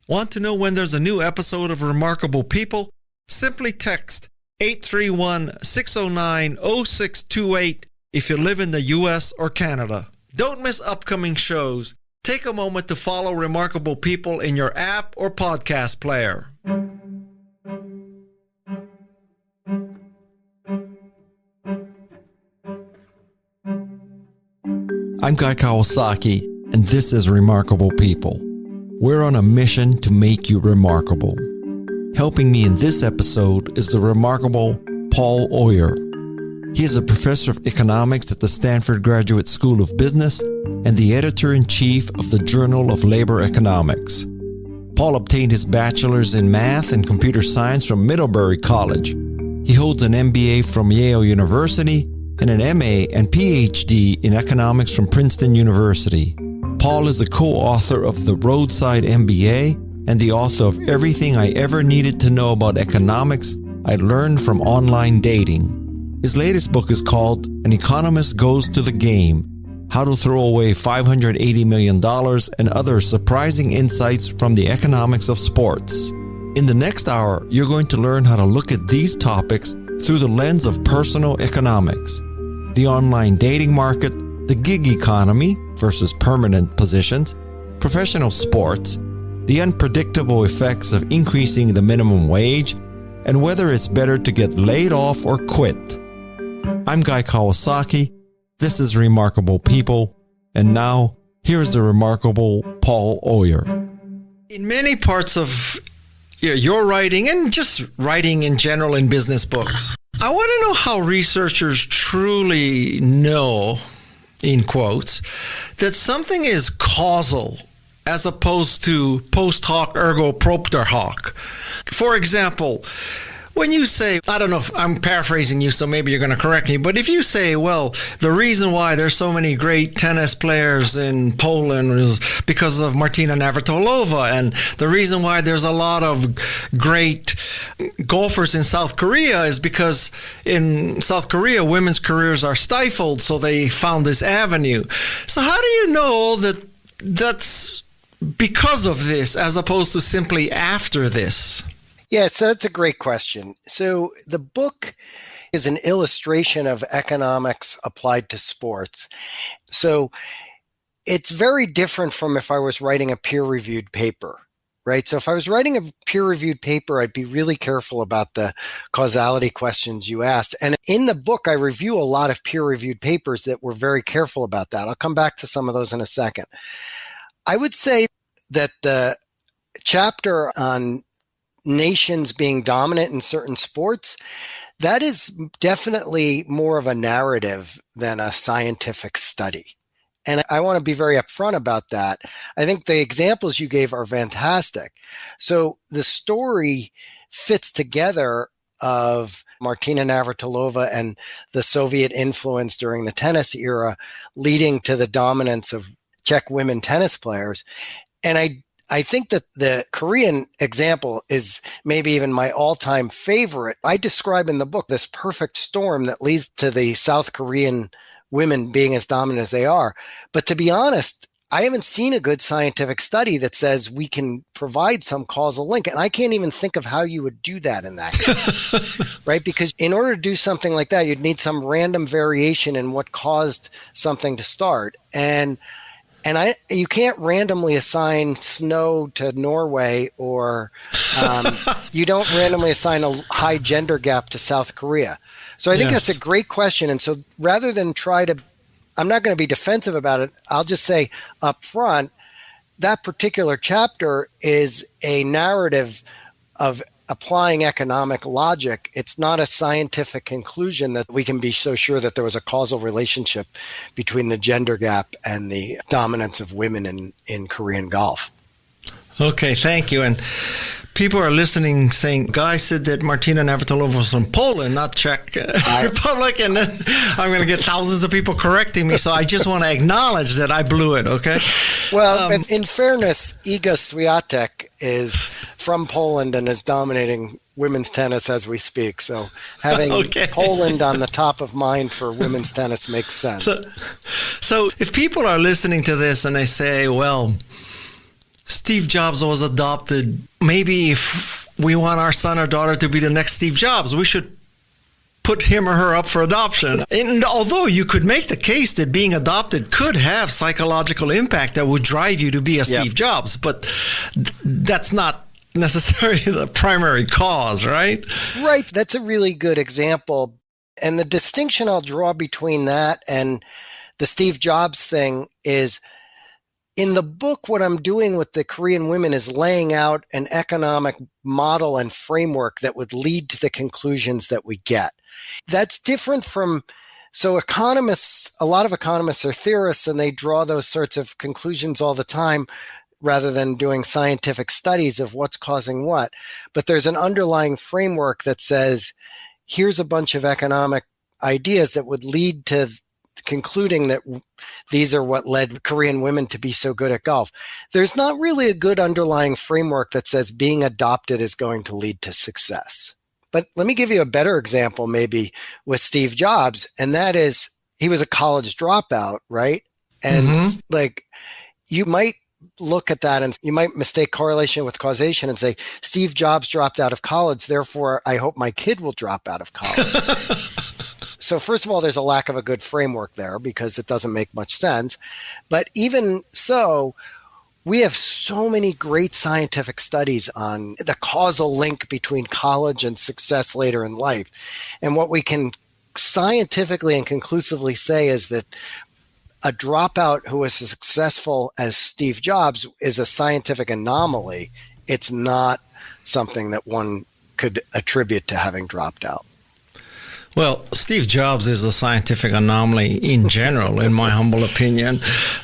Want to know when there's a new episode of Remarkable People? Simply text 831-609-0628 if you live in the U.S. or Canada. Don't miss upcoming shows. Take a moment to follow Remarkable People in your app or podcast player. I'm Guy Kawasaki, and this is Remarkable People. We're on a mission to make you remarkable. Helping me in this episode is the remarkable Paul Oyer. He is a professor of economics at the Stanford Graduate School of Business and the editor-in-chief of the Journal of Labor Economics. Paul obtained his bachelor's in math and computer science from Middlebury College. He holds an MBA from Yale University and an MA and PhD in economics from Princeton University. Paul is the co-author of The Roadside MBA and the author of Everything I Ever Needed to Know About Economics I Learned from Online Dating. His latest book is called An Economist Goes to the Game: How to Throw Away $580 Million and Other Surprising Insights from the Economics of Sports. In the next hour, you're going to learn how to look at these topics through the lens of personal economics, the online dating market, the gig economy versus permanent positions, professional sports, the unpredictable effects of increasing the minimum wage, and whether it's better to get laid off or quit. I'm Guy Kawasaki. This is Remarkable People. And now, here's the remarkable Paul Oyer. In many parts of your writing, and just writing in general in business books, I want to know how researchers truly know, in quotes, that something is causal as opposed to post hoc ergo propter hoc. For example, when you say, I don't know if I'm paraphrasing you, so maybe you're going to correct me, but if you say, well, the reason why there's so many great tennis players in Poland is because of Martina Navratilova, and the reason why there's a lot of great golfers in South Korea is because in South Korea, women's careers are stifled, so they found this avenue. So how do you know that that's because of this as opposed to simply after this? Yeah, so that's a great question. So the book is an illustration of economics applied to sports. So it's very different from if I was writing a peer-reviewed paper, right? So if I was writing a peer-reviewed paper, I'd be really careful about the causality questions you asked. And in the book, I review a lot of peer-reviewed papers that were very careful about that. I'll come back to some of those in a second. I would say that the chapter on nations being dominant in certain sports, that is definitely more of a narrative than a scientific study. And I want to be very upfront about that. I think the examples you gave are fantastic. So the story fits together of Martina Navratilova and the Soviet influence during the tennis era, leading to the dominance of Czech women tennis players. And I think that the Korean example is maybe even my all-time favorite. I describe in the book this perfect storm that leads to the South Korean women being as dominant as they are. But to be honest, I haven't seen a good scientific study that says we can provide some causal link. And I can't even think of how you would do that in that case, right? Because in order to do something like that, you'd need some random variation in what caused something to start. And you can't randomly assign snow to Norway, or you don't randomly assign a high gender gap to South Korea. So I think that's a great question. And so rather than I'm not going to be defensive about it. I'll just say up front, that particular chapter is a narrative of applying economic logic. It's not a scientific conclusion that we can be so sure that there was a causal relationship between the gender gap and the dominance of women in Korean golf. Okay, thank you. And people are listening saying, Guy said that Martina Navratilova was from Poland, not Czech Republic, and then I'm going to get thousands of people correcting me, so I just want to acknowledge that I blew it, okay? Well, in fairness, Iga Swiatek is from Poland and is dominating women's tennis as we speak, so having Poland on the top of mind for women's tennis makes sense. So if people are listening to this and they say, well, Steve Jobs was adopted. Maybe if we want our son or daughter to be the next Steve Jobs, we should put him or her up for adoption. And although you could make the case that being adopted could have psychological impact that would drive you to be a Steve Jobs, but that's not necessarily the primary cause, right? Right. That's a really good example. And the distinction I'll draw between that and the Steve Jobs thing is, in the book, what I'm doing with the Korean women is laying out an economic model and framework that would lead to the conclusions that we get. That's different from, so economists, a lot of economists are theorists and they draw those sorts of conclusions all the time rather than doing scientific studies of what's causing what. But there's an underlying framework that says, here's a bunch of economic ideas that would lead to concluding that these are what led Korean women to be so good at golf. There's not really a good underlying framework that says being adopted is going to lead to success. But let me give you a better example maybe with Steve Jobs, and that is he was a college dropout, right? And like you might look at that and you might mistake correlation with causation and say, Steve Jobs dropped out of college, therefore I hope my kid will drop out of college. So first of all, there's a lack of a good framework there because it doesn't make much sense. But even so, we have so many great scientific studies on the causal link between college and success later in life. And what we can scientifically and conclusively say is that a dropout who is as successful as Steve Jobs is a scientific anomaly. It's not something that one could attribute to having dropped out. Well, Steve Jobs is a scientific anomaly in general, in my humble opinion.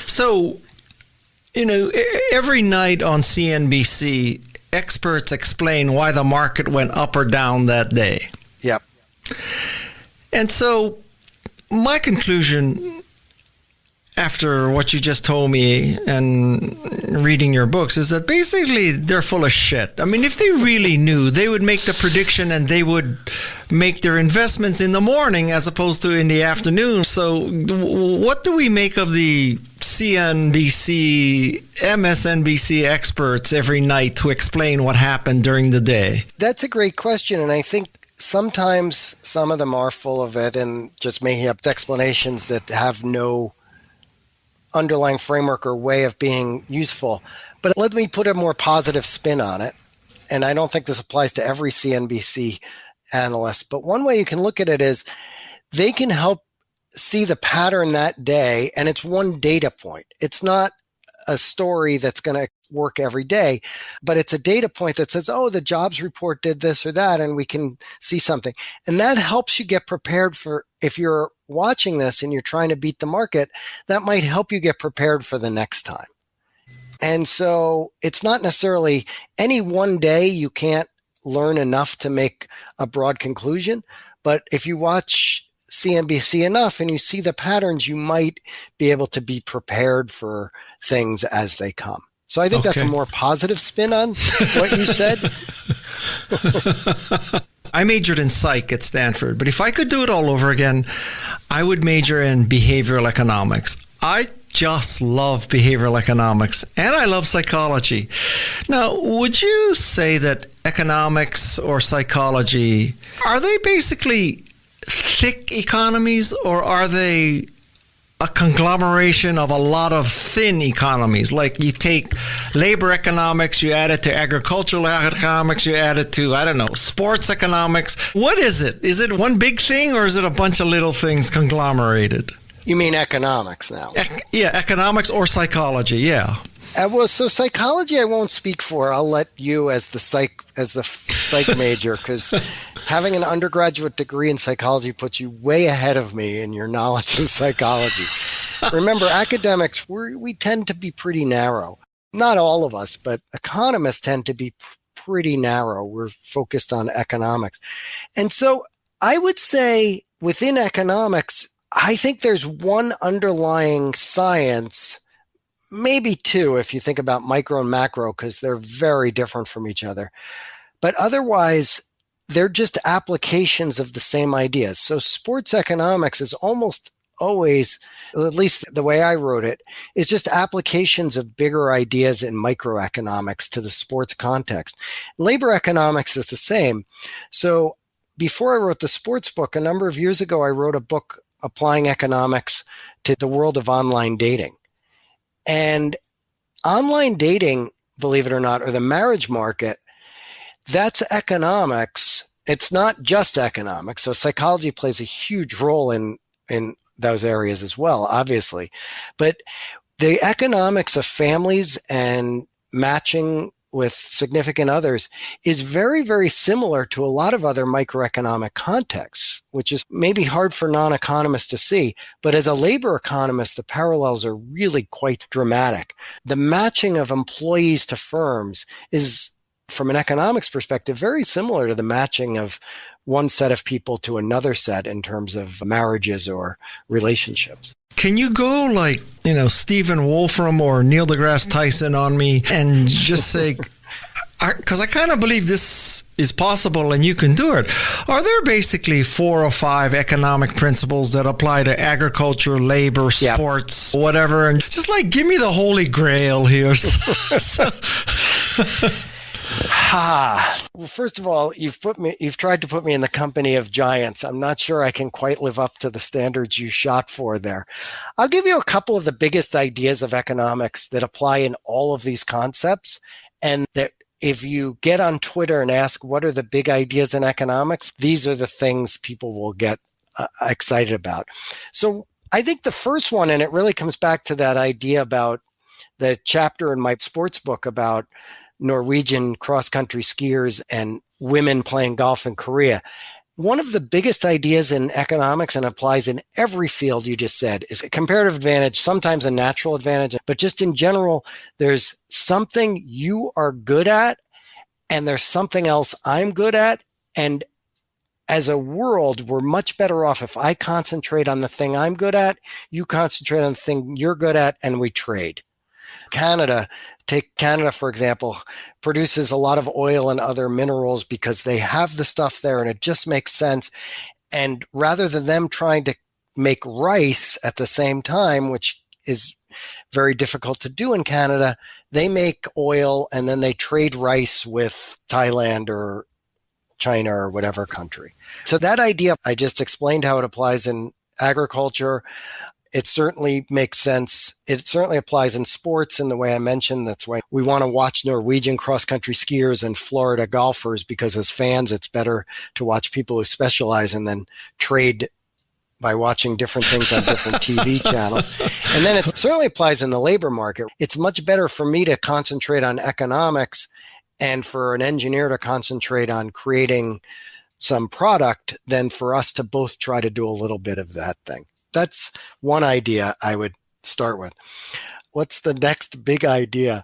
So, you know, every night on CNBC, experts explain why the market went up or down that day. Yep. And so my conclusion after what you just told me and reading your books is that basically they're full of shit. I mean, if they really knew, they would make the prediction and they would make their investments in the morning as opposed to in the afternoon. So what do we make of the CNBC, MSNBC experts every night to explain what happened during the day? That's a great question. And I think sometimes some of them are full of it and just making up explanations that have no underlying framework or way of being useful. But let me put a more positive spin on it. And I don't think this applies to every CNBC analyst, but one way you can look at it is they can help see the pattern that day, and it's one data point. It's not a story that's going to work every day, but it's a data point that says, oh, the jobs report did this or that, and we can see something. And that helps you get prepared for, if you're watching this and you're trying to beat the market, that might help you get prepared for the next time. And so it's not necessarily any one day you can't learn enough to make a broad conclusion, but if you watch CNBC enough and you see the patterns, you might be able to be prepared for things as they come. So I think that's a more positive spin on what you said. I majored in psych at Stanford, but if I could do it all over again, I would major in behavioral economics. I just love behavioral economics, and I love psychology. Now, would you say that economics or psychology, are they basically thick economies, or are they a conglomeration of a lot of thin economies? Like you take labor economics, you add it to agricultural economics, you add it to, I don't know, sports economics. What is it? Is it one big thing, or is it a bunch of little things conglomerated? You mean economics now? Yeah, economics or psychology, yeah. Well, so psychology I won't speak for. I'll let you as the psych major, because having an undergraduate degree in psychology puts you way ahead of me in your knowledge of psychology. Remember, academics, we tend to be pretty narrow. Not all of us, but economists tend to be pretty narrow. We're focused on economics. And so I would say within economics, I think there's one underlying science, maybe two if you think about micro and macro, because they're very different from each other. But otherwise, they're just applications of the same ideas. So sports economics is almost always, at least the way I wrote it, is just applications of bigger ideas in microeconomics to the sports context. Labor economics is the same. So before I wrote the sports book, a number of years ago, I wrote a book applying economics to the world of online dating. And online dating, believe it or not, or the marriage market, that's economics. It's not just economics. So psychology plays a huge role in those areas as well, obviously. But the economics of families and matching with significant others is very, very similar to a lot of other microeconomic contexts, which is maybe hard for non-economists to see. But as a labor economist, the parallels are really quite dramatic. The matching of employees to firms is, from an economics perspective, very similar to the matching of one set of people to another set in terms of marriages or relationships. Can you go like, Stephen Wolfram or Neil deGrasse Tyson on me and just say, because I kind of believe this is possible and you can do it. Are there basically 4 or 5 economic principles that apply to agriculture, labor, sports, whatever? And just like, give me the holy grail here. Well, first of all, you've tried to put me in the company of giants. I'm not sure I can quite live up to the standards you shot for there. I'll give you a couple of the biggest ideas of economics that apply in all of these concepts, and that if you get on Twitter and ask what are the big ideas in economics, these are the things people will get excited about. So I think the first one, and it really comes back to that idea about the chapter in my sports book about Norwegian cross-country skiers and women playing golf in Korea. One of the biggest ideas in economics, and applies in every field you just said, is a comparative advantage, sometimes a natural advantage, but just in general, there's something you are good at and there's something else I'm good at. And as a world, we're much better off if I concentrate on the thing I'm good at, you concentrate on the thing you're good at, and we trade. Take Canada, for example, produces a lot of oil and other minerals because they have the stuff there and it just makes sense. And rather than them trying to make rice at the same time, which is very difficult to do in Canada, they make oil and then they trade rice with Thailand or China or whatever country. So that idea, I just explained how it applies in agriculture. It certainly makes sense. It certainly applies in sports in the way I mentioned. That's why we want to watch Norwegian cross-country skiers and Florida golfers, because as fans, it's better to watch people who specialize and then trade by watching different things on different TV channels. And then it certainly applies in the labor market. It's much better for me to concentrate on economics and for an engineer to concentrate on creating some product than for us to both try to do a little bit of that thing. That's one idea I would start with. What's the next big idea?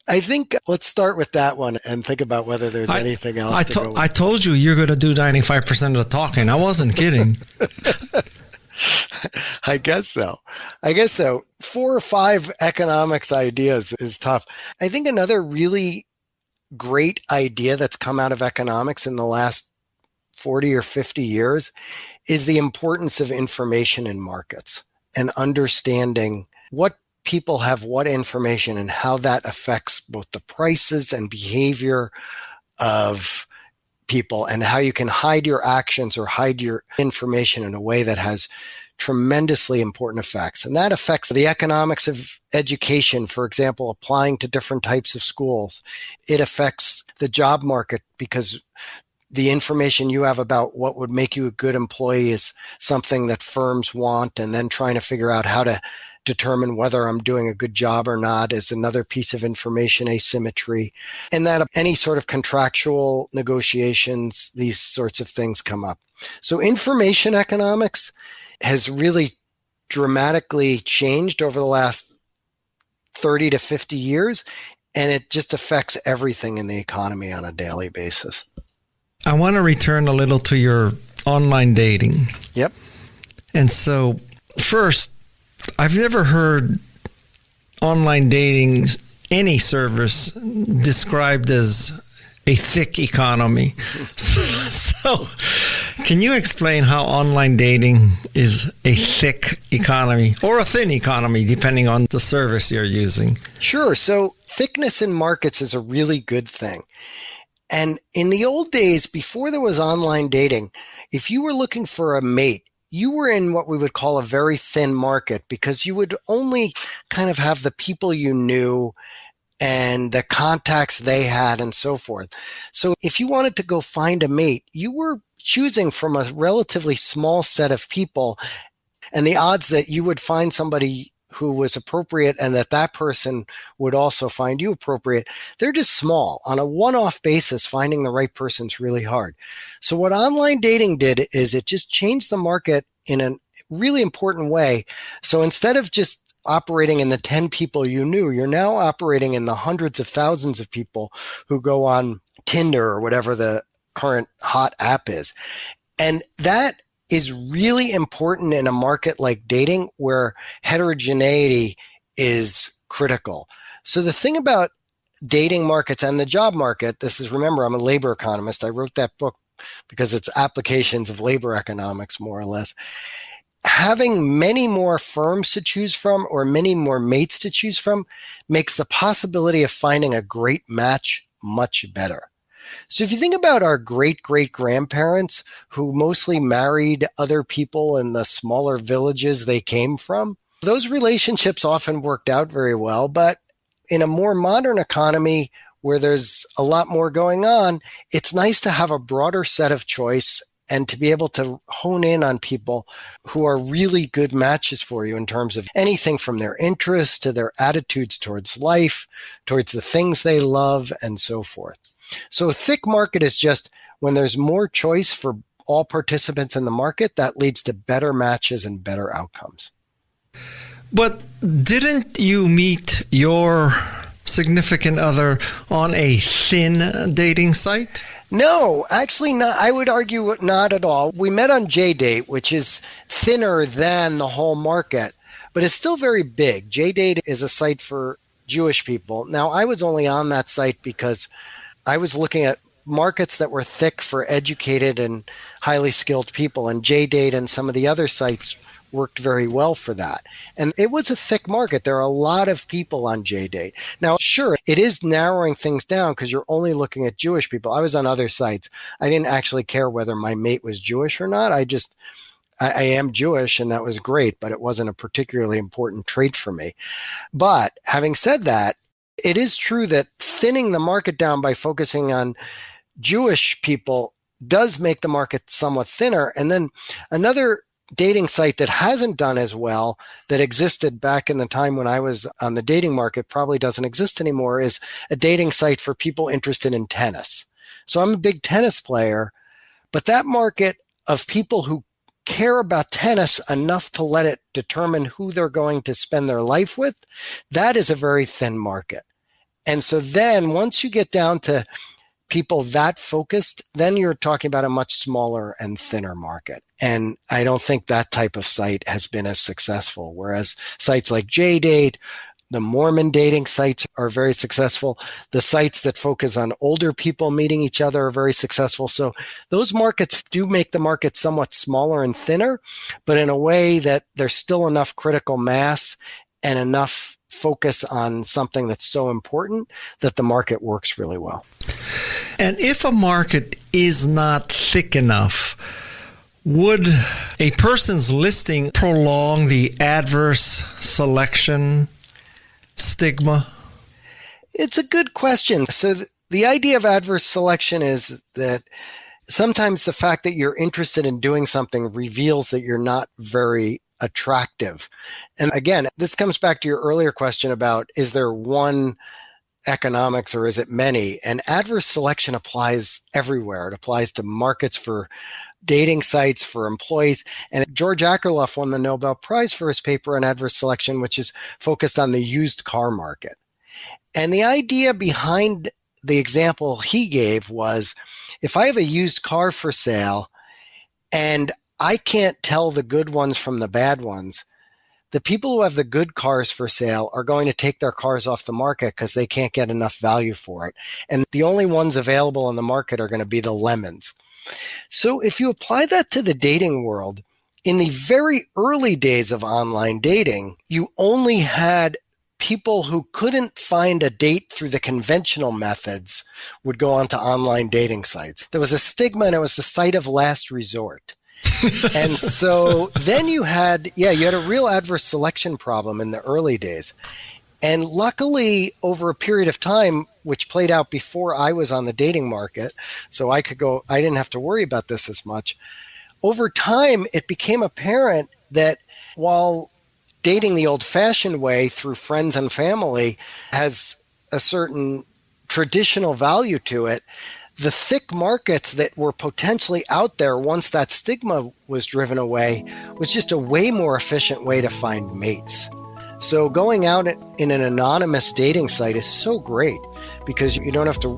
I think let's start with that one and think about whether there's anything else to go with. I told you you're going to do 95% of the talking. I wasn't kidding. I guess so. 4 or 5 economics ideas is tough. I think another really great idea that's come out of economics in the last 40 or 50 years is the importance of information in markets and understanding what people have, what information, and how that affects both the prices and behavior of people, and how you can hide your actions or hide your information in a way that has tremendously important effects. And that affects the economics of education, for example, applying to different types of schools. It affects the job market because the information you have about what would make you a good employee is something that firms want, and then trying to figure out how to determine whether I'm doing a good job or not is another piece of information asymmetry. And that any sort of contractual negotiations, these sorts of things come up. So information economics has really dramatically changed over the last 30 to 50 years, and it just affects everything in the economy on a daily basis. I want to return a little to your online dating. Yep. And so, first, I've never heard online dating, any service, described as a thick economy. So Can you explain how online dating is a thick economy or a thin economy, depending on the service you're using? Sure. So thickness in markets is a really good thing. And in the old days, before there was online dating, if you were looking for a mate, you were in what we would call a very thin market because you would only kind of have the people you knew and the contacts they had and so forth. So if you wanted to go find a mate, you were choosing from a relatively small set of people, and the odds that you would find somebody who was appropriate and that person would also find you appropriate, they're just small. On a one-off basis, finding the right person is really hard. So what online dating did is it just changed the market in a really important way. So instead of just operating in the 10 people you knew, you're now operating in the hundreds of thousands of people who go on Tinder or whatever the current hot app is. And that is really important in a market like dating where heterogeneity is critical. So the thing about dating markets and the job market, remember, I'm a labor economist. I wrote that book because it's applications of labor economics, more or less. Having many more firms to choose from or many more mates to choose from makes the possibility of finding a great match much better. So if you think about our great-great-grandparents who mostly married other people in the smaller villages they came from, those relationships often worked out very well. But in a more modern economy where there's a lot more going on, it's nice to have a broader set of choice and to be able to hone in on people who are really good matches for you in terms of anything from their interests to their attitudes towards life, towards the things they love, and so forth. So a thick market is just when there's more choice for all participants in the market, that leads to better matches and better outcomes. But didn't you meet your significant other on a thin dating site? No, actually not. I would argue not at all. We met on JDate, which is thinner than the whole market, but it's still very big. JDate is a site for Jewish people. Now, I was only on that site because I was looking at markets that were thick for educated and highly skilled people, and JDate and some of the other sites worked very well for that. And it was a thick market. There are a lot of people on JDate. Now, sure, it is narrowing things down because you're only looking at Jewish people. I was on other sites. I didn't actually care whether my mate was Jewish or not. I am Jewish, and that was great, but it wasn't a particularly important trait for me. But having said that, it is true that thinning the market down by focusing on Jewish people does make the market somewhat thinner. And then another dating site that hasn't done as well, that existed back in the time when I was on the dating market, probably doesn't exist anymore, is a dating site for people interested in tennis. So I'm a big tennis player, but that market of people who care about tennis enough to let it determine who they're going to spend their life with, that is a very thin market. And so then once you get down to people that focused, then you're talking about a much smaller and thinner market. And I don't think that type of site has been as successful, whereas sites like JDate, the Mormon dating sites are very successful. The sites that focus on older people meeting each other are very successful. So those markets do make the market somewhat smaller and thinner, but in a way that there's still enough critical mass and enough focus on something that's so important that the market works really well. And if a market is not thick enough, would a person's listing prolong the adverse selection stigma? It's a good question. So the idea of adverse selection is that sometimes the fact that you're interested in doing something reveals that you're not very attractive. And again, this comes back to your earlier question about, is there one economics or is it many? And adverse selection applies everywhere. It applies to markets, for dating sites, for employees. And George Akerlof won the Nobel Prize for his paper on adverse selection, which is focused on the used car market. And the idea behind the example he gave was, if I have a used car for sale and I can't tell the good ones from the bad ones, the people who have the good cars for sale are going to take their cars off the market because they can't get enough value for it. And the only ones available in the market are going to be the lemons. So if you apply that to the dating world, in the very early days of online dating, you only had people who couldn't find a date through the conventional methods would go onto online dating sites. There was a stigma, and it was the site of last resort. And so then you had a real adverse selection problem in the early days. And luckily, over a period of time, which played out before I was on the dating market, so I didn't have to worry about this as much. Over time, it became apparent that while dating the old-fashioned way through friends and family has a certain traditional value to it, the thick markets that were potentially out there once that stigma was driven away was just a way more efficient way to find mates. So going out in an anonymous dating site is so great because you don't have to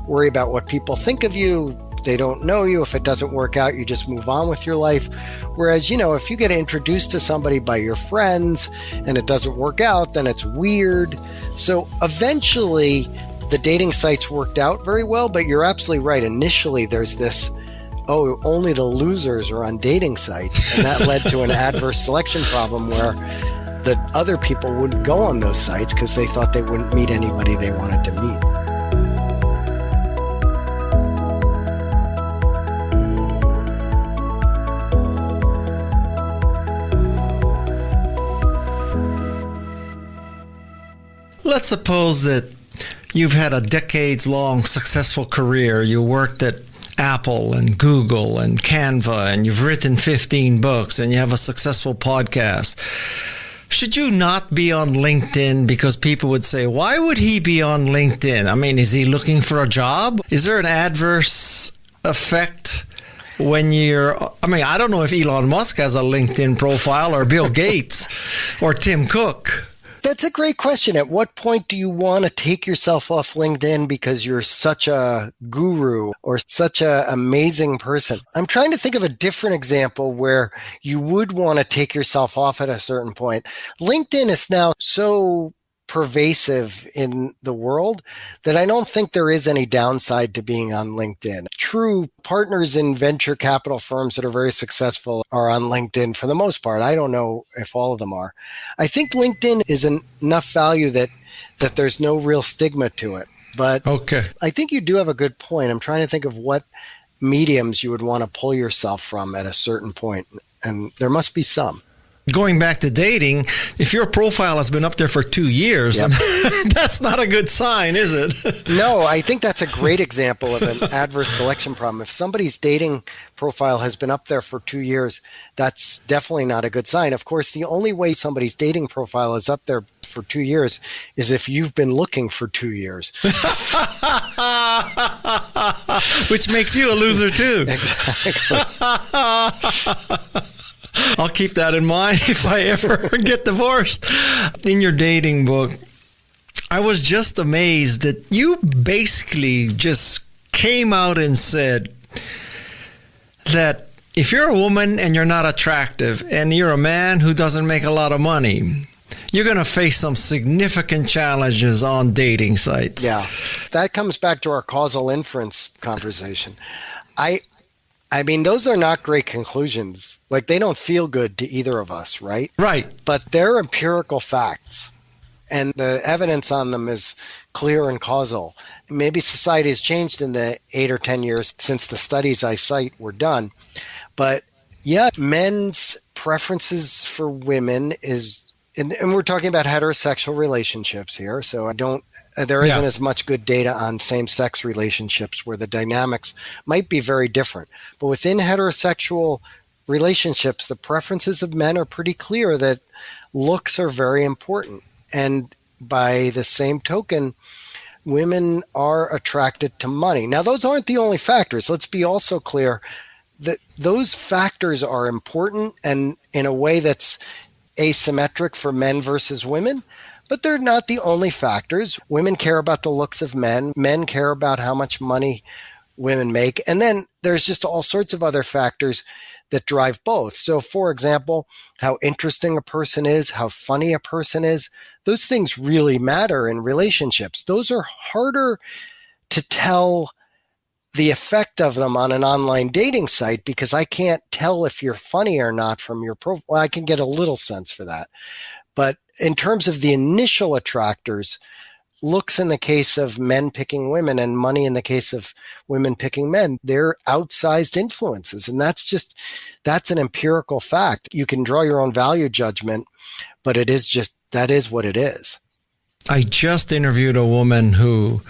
worry about what people think of you. They don't know you. If it doesn't work out, you just move on with your life. Whereas, if you get introduced to somebody by your friends and it doesn't work out, then it's weird. So eventually the dating sites worked out very well, but you're absolutely right. Initially there's this, only the losers are on dating sites. And that led to an adverse selection problem where the other people wouldn't go on those sites because they thought they wouldn't meet anybody they wanted to meet. Let's suppose that you've had a decades-long successful career. You worked at Apple and Google and Canva, and you've written 15 books, and you have a successful podcast. Should you not be on LinkedIn? Because people would say, why would he be on LinkedIn? I mean, is he looking for a job? Is there an adverse effect when I don't know if Elon Musk has a LinkedIn profile or Bill Gates or Tim Cook. That's a great question. At what point do you want to take yourself off LinkedIn because you're such a guru or such an amazing person? I'm trying to think of a different example where you would want to take yourself off at a certain point. LinkedIn is now so pervasive in the world that I don't think there is any downside to being on LinkedIn. True partners in venture capital firms that are very successful are on LinkedIn for the most part. I don't know if all of them are. I think LinkedIn is enough value that there's no real stigma to it. But okay. I think you do have a good point. I'm trying to think of what mediums you would want to pull yourself from at a certain point, and there must be some. Going back to dating, if your profile has been up there for 2 years, yep. That's not a good sign, is it? No, I think that's a great example of an adverse selection problem. If somebody's dating profile has been up there for 2 years, that's definitely not a good sign. Of course, the only way somebody's dating profile is up there for 2 years is if you've been looking for 2 years. Which makes you a loser too. Exactly. I'll keep that in mind if I ever get divorced. In your dating book, I was just amazed that you basically just came out and said that if you're a woman and you're not attractive and you're a man who doesn't make a lot of money, you're going to face some significant challenges on dating sites. Yeah, that comes back to our causal inference conversation. I mean, those are not great conclusions. Like, they don't feel good to either of us, right? Right. But they're empirical facts, and the evidence on them is clear and causal. Maybe society has changed in the 8 or 10 years since the studies I cite were done. But yeah, men's preferences for women is, and we're talking about heterosexual relationships here, so there isn't as much good data on same-sex relationships where the dynamics might be very different. But within heterosexual relationships, the preferences of men are pretty clear that looks are very important. And by the same token, women are attracted to money. Now, those aren't the only factors. Let's be also clear that those factors are important and in a way that's asymmetric for men versus women, but they're not the only factors. Women care about the looks of men. Men care about how much money women make. And then there's just all sorts of other factors that drive both. So, for example, how interesting a person is, how funny a person is, those things really matter in relationships. Those are harder to tell the effect of them on an online dating site because I can't tell if you're funny or not from your profile. Well, I can get a little sense for that. But in terms of the initial attractors, looks in the case of men picking women and money in the case of women picking men, they're outsized influences. And that's an empirical fact. You can draw your own value judgment, but that is what it is. I just interviewed a woman who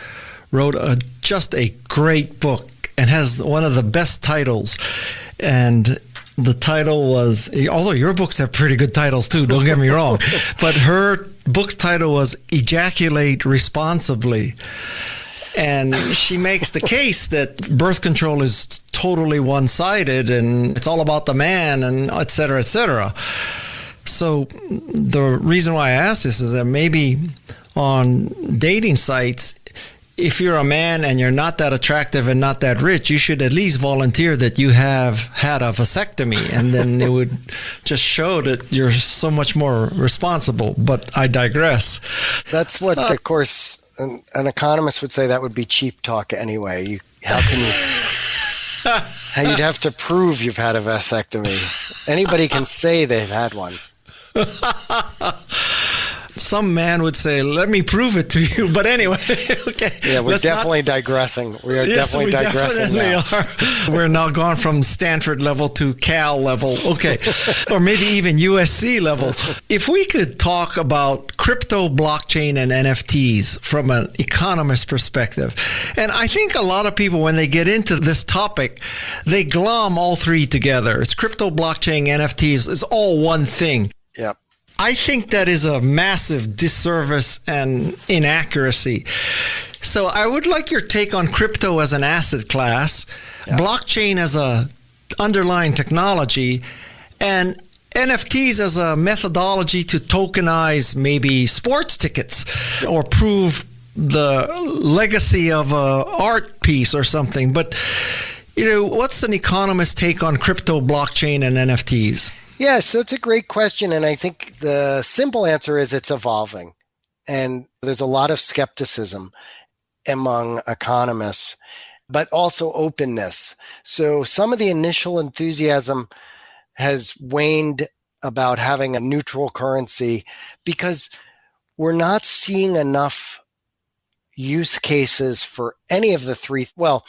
wrote just a great book and has one of the best titles. And the title was, although your books have pretty good titles too, don't get me wrong, but her book's title was Ejaculate Responsibly. And she makes the case that birth control is totally one-sided and it's all about the man and et cetera, et cetera. So the reason why I asked this is that maybe on dating sites, if you're a man and you're not that attractive and not that rich, you should at least volunteer that you have had a vasectomy, and then it would just show that you're so much more responsible. But I digress. That's what, of course, an economist would say that would be cheap talk anyway. How can you... You'd have to prove you've had a vasectomy. Anybody can say they've had one. Some man would say, let me prove it to you. But anyway, okay. Yeah, we're definitely digressing. We are definitely digressing now. We're now gone from Stanford level to Cal level. Okay. Or maybe even USC level. If we could talk about crypto, blockchain, and NFTs from an economist perspective. And I think a lot of people, when they get into this topic, they glom all three together. It's crypto, blockchain, NFTs. It's all one thing. Yep. I think that is a massive disservice and inaccuracy. So I would like your take on crypto as an asset class, blockchain as a underlying technology, and NFTs as a methodology to tokenize maybe sports tickets or prove the legacy of an art piece or something. But, what's an economist's take on crypto, blockchain, and NFTs? Yes, so it's a great question. And I think the simple answer is it's evolving. And there's a lot of skepticism among economists, but also openness. So some of the initial enthusiasm has waned about having a neutral currency because we're not seeing enough use cases for any of the three. Well,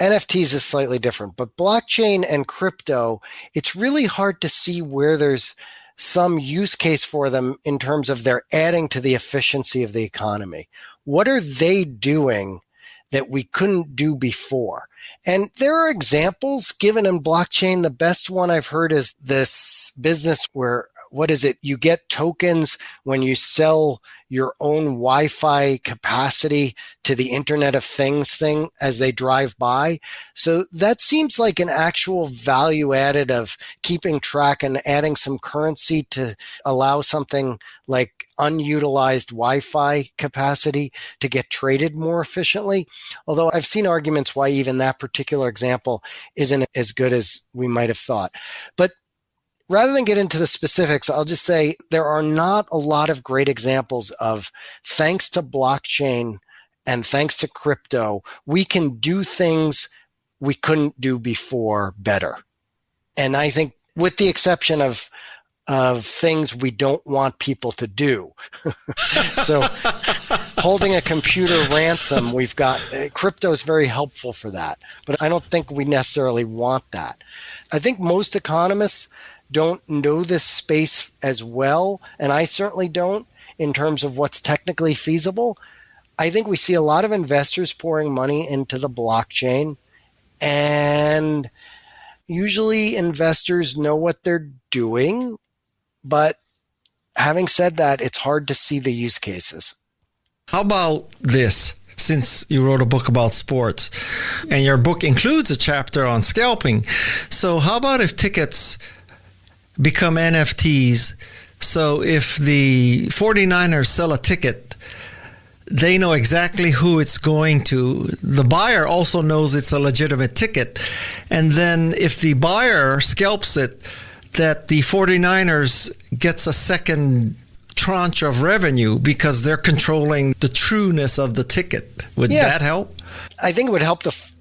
NFTs is slightly different, but blockchain and crypto, it's really hard to see where there's some use case for them in terms of they're adding to the efficiency of the economy. What are they doing that we couldn't do before? And there are examples given in blockchain. The best one I've heard is this business where, you get tokens when you sell your own Wi-Fi capacity to the Internet of Things thing as they drive by. So that seems like an actual value added of keeping track and adding some currency to allow something like unutilized Wi-Fi capacity to get traded more efficiently. Although I've seen arguments why even that particular example isn't as good as we might have thought. But rather than get into the specifics, I'll just say there are not a lot of great examples of, thanks to blockchain and thanks to crypto, we can do things we couldn't do before better. And I think with the exception of things we don't want people to do. So holding a computer ransom, crypto is very helpful for that. But I don't think we necessarily want that. I think most economists don't know this space as well, and I certainly don't in terms of what's technically feasible. I think we see a lot of investors pouring money into the blockchain, and usually investors know what they're doing, but having said that, it's hard to see the use cases. How about this? Since you wrote a book about sports, and your book includes a chapter on scalping, so how about if tickets become NFTs? So if the 49ers sell a ticket, they know exactly who it's going to. The buyer also knows it's a legitimate ticket. And then if the buyer scalps it, that the 49ers gets a second tranche of revenue because they're controlling the trueness of the ticket. Would that help? I think it would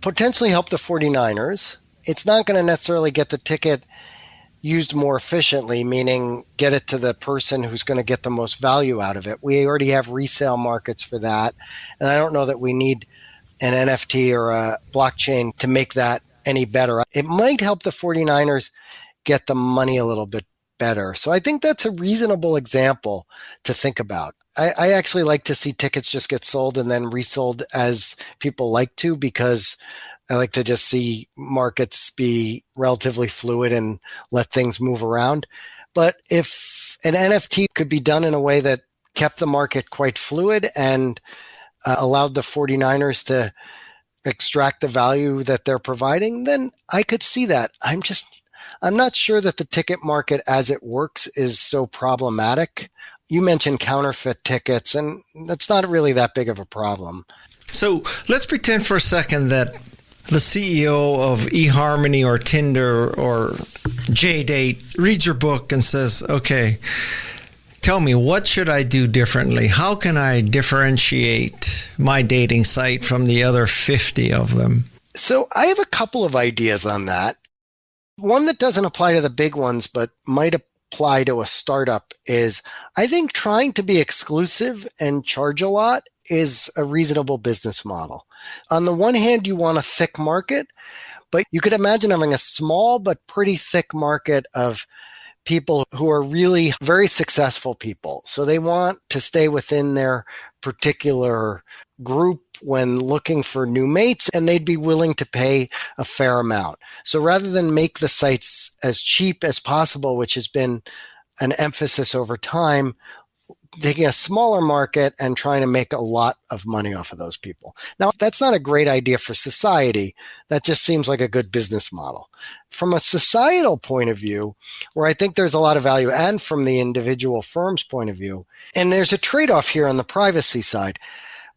potentially help the 49ers. It's not going to necessarily get the ticket used more efficiently, meaning get it to the person who's going to get the most value out of it. We already have resale markets for that. And I don't know that we need an NFT or a blockchain to make that any better. It might help the 49ers get the money a little bit better. So I think that's a reasonable example to think about. I actually like to see tickets just get sold and then resold as people like to, because I like to just see markets be relatively fluid and let things move around. But if an NFT could be done in a way that kept the market quite fluid and allowed the 49ers to extract the value that they're providing, then I could see that. I'm not sure that the ticket market as it works is so problematic. You mentioned counterfeit tickets, and that's not really that big of a problem. So let's pretend for a second that the CEO of eHarmony or Tinder or JDate reads your book and says, okay, tell me, what should I do differently? How can I differentiate my dating site from the other 50 of them? So I have a couple of ideas on that. One that doesn't apply to the big ones, but might apply to a startup is, I think trying to be exclusive and charge a lot is a reasonable business model. On the one hand, you want a thick market, but you could imagine having a small but pretty thick market of people who are really very successful people. So they want to stay within their particular group when looking for new mates, and they'd be willing to pay a fair amount. So rather than make the sites as cheap as possible, which has been an emphasis over time, taking a smaller market and trying to make a lot of money off of those people. Now, that's not a great idea for society. That just seems like a good business model. From a societal point of view, where I think there's a lot of value, and from the individual firm's point of view, and there's a trade-off here on the privacy side,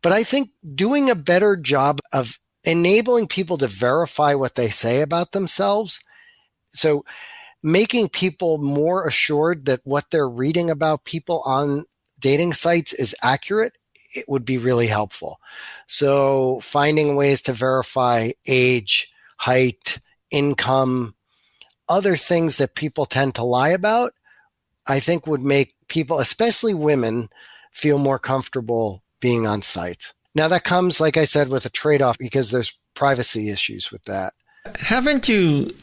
but I think doing a better job of enabling people to verify what they say about themselves, so making people more assured that what they're reading about people on dating sites is accurate, it would be really helpful. So finding ways to verify age, height, income, other things that people tend to lie about, I think would make people, especially women, feel more comfortable being on sites. Now that comes, like I said, with a trade-off because there's privacy issues with that. Haven't you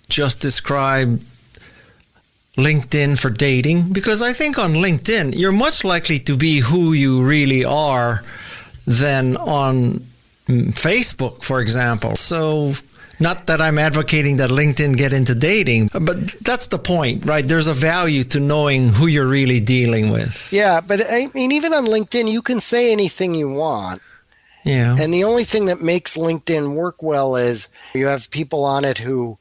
just described LinkedIn for dating? Because I think on LinkedIn, you're much likely to be who you really are than on Facebook, for example. So not that I'm advocating that LinkedIn get into dating, but that's the point, right? There's a value to knowing who you're really dealing with. Yeah, but I mean, even on LinkedIn, you can say anything you want. Yeah. And the only thing that makes LinkedIn work well is you have people on it who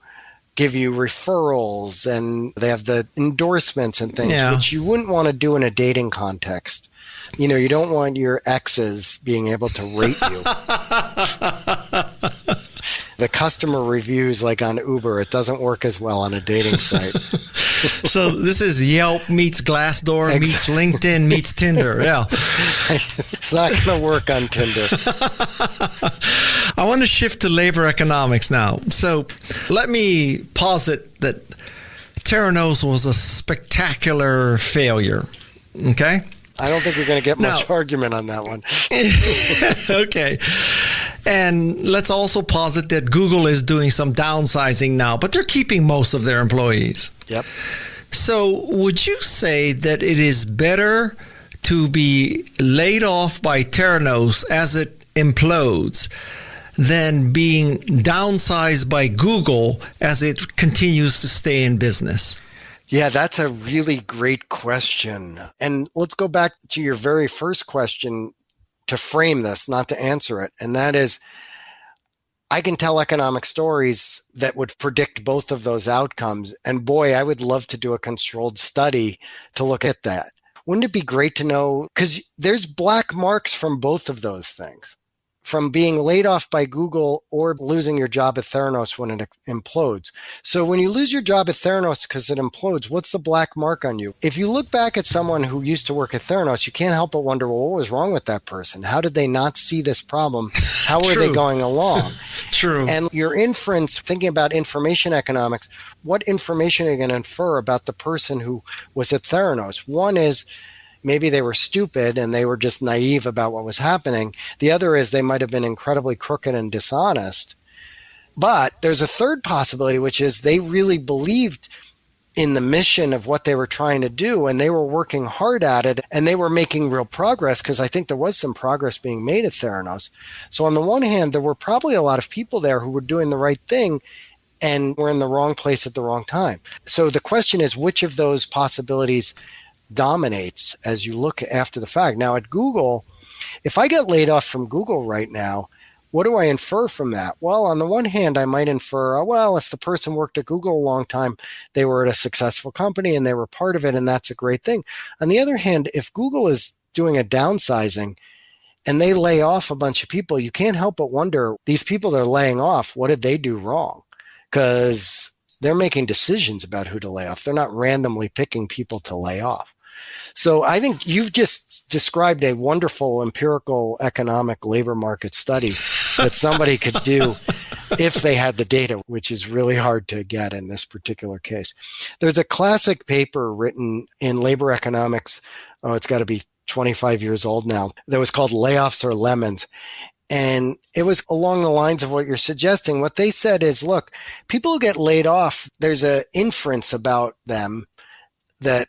give you referrals and they have the endorsements and things, which you wouldn't want to do in a dating context. You know, you don't want your exes being able to rate you. The customer reviews, like on Uber, it doesn't work as well on a dating site. So this is Yelp meets Glassdoor meets LinkedIn meets Tinder. Yeah. It's not going to work on Tinder. I want to shift to labor economics now. So let me posit that Theranos was a spectacular failure. Okay? I don't think you're going to get much argument on that one. Okay. And let's also posit that Google is doing some downsizing now, but they're keeping most of their employees. Yep. So would you say that it is better to be laid off by Theranos as it implodes than being downsized by Google as it continues to stay in business? Yeah, that's a really great question. And let's go back to your very first question to frame this, not to answer it. And that is, I can tell economic stories that would predict both of those outcomes. And boy, I would love to do a controlled study to look at that. wouldn't it be great to know? Because there's black marks from both of those things, from being laid off by Google or losing your job at Theranos when it implodes. So when you lose your job at Theranos because it implodes, what's the black mark on you? If you look back at someone who used to work at Theranos, you can't help but wonder, well, what was wrong with that person? How did they not see this problem? How were they going along? True. And your inference, thinking about information economics, what information are you going to infer about the person who was at Theranos? One is, maybe they were stupid and they were just naive about what was happening. The other is they might have been incredibly crooked and dishonest. But there's a third possibility, which is they really believed in the mission of what they were trying to do, and they were working hard at it, and they were making real progress, because I think there was some progress being made at Theranos. So on the one hand, there were probably a lot of people there who were doing the right thing and were in the wrong place at the wrong time. So the question is, which of those possibilities dominates as you look after the fact? Now at Google, if I get laid off from Google right now, what do I infer from that? Well, on the one hand, I might infer, well, if the person worked at Google a long time, they were at a successful company and they were part of it, and that's a great thing. On the other hand, if Google is doing a downsizing and they lay off a bunch of people, you can't help but wonder, these people they're laying off, what did they do wrong? Because they're making decisions about who to lay off. They're not randomly picking people to lay off. So I think you've just described a wonderful empirical economic labor market study that somebody could do if they had the data, which is really hard to get in this particular case. There's a classic paper written in labor economics. Oh, it's got to be 25 years old now. That was called Layoffs or Lemons. And it was along the lines of what you're suggesting. What they said is, look, people who get laid off, there's an inference about them that